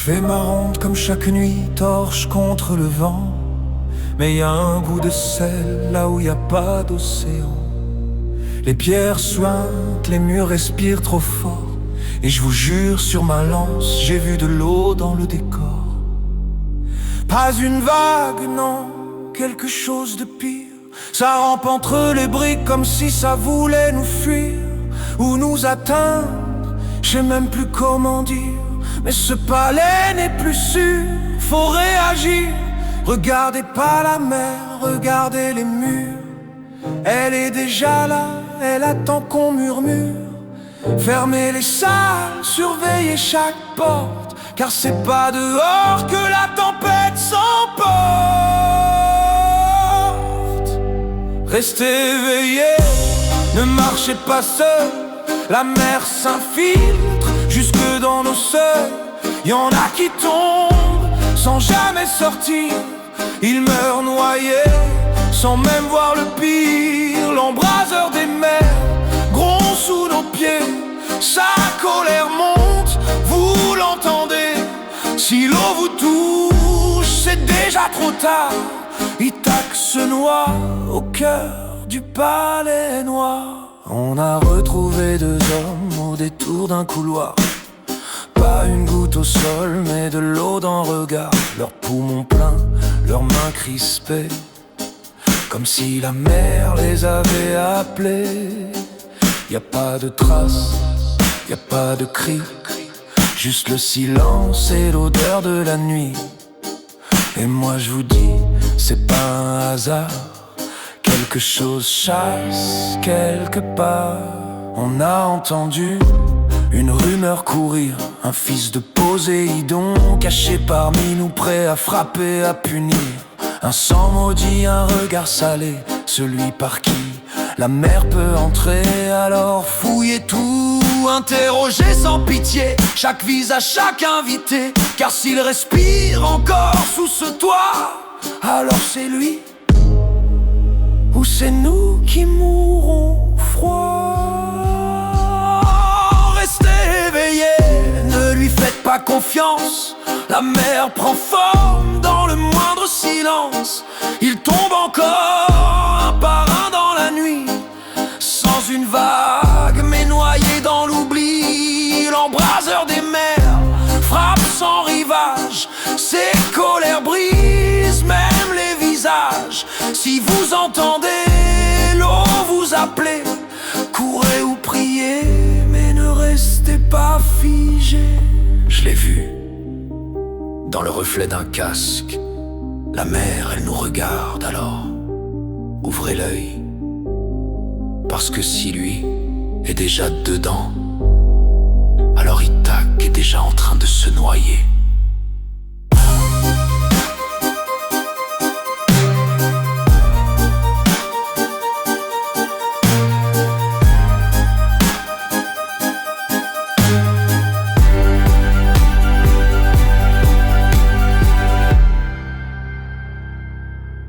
fais ma ronde comme chaque nuit, torche contre le vent. Mais y a un goût de sel là où y a pas d'océan. Les pierres suintent, les murs respirent trop fort. Et je vous jure sur ma lance, j'ai vu de l'eau dans le décor. Pas une vague, non, quelque chose de pire. Ça rampe entre les briques comme si ça voulait nous fuir ou nous atteindre, je sais même plus comment dire. Mais ce palais n'est plus sûr, faut réagir. Regardez pas la mer, regardez les murs. Elle est déjà là, elle attend qu'on murmure. Fermez les salles, surveillez chaque porte, car c'est pas dehors que la tempête s'emporte. Restez éveillés, ne marchez pas seuls. La mer s'infiltre jusque dans nos seuils. Y'en a qui tombent sans jamais sortir. Ils meurent noyés sans même voir le pire. L'embraseur des mers gronde sous nos pieds. Sa colère monte, vous l'entendez. Si l'eau vous touche, c'est déjà trop tard. Ithaque se noie au cœur du palais noir. On a retrouvé deux hommes au détour d'un couloir. Pas une goutte au sol, mais de l'eau dans le regard. Leurs poumons pleins, leurs mains crispées, comme si la mer les avait appelés. Y a pas de traces, y a pas de cris, juste le silence et l'odeur de la nuit. Et moi je vous dis, c'est pas un hasard. Quelque chose chasse quelque part. On a entendu une rumeur courir, un fils de Poséidon caché parmi nous, prêt à frapper, à punir. Un sang maudit, un regard salé, celui par qui la mer peut entrer. Alors fouillez tout, interrogez sans pitié chaque visage, chaque invité. Car s'il respire encore sous ce toit, alors c'est lui ou c'est nous qui mourrons froid. Restez éveillés, ne lui faites pas confiance. La mer prend forme dans le moindre silence. Il tombe encore un par un dans la nuit, sans une vague mais noyé dans l'oubli. L'embraseur des mers frappe sans rivage, ses colères brisent même les visages. Si vous entendez l'eau vous appeler, courez ou priez, mais ne restez pas figés. Je l'ai vu dans le reflet d'un casque. La mer, elle nous regarde, alors ouvrez l'œil, parce que si lui est déjà dedans, alors Ithaque est déjà en train de se noyer.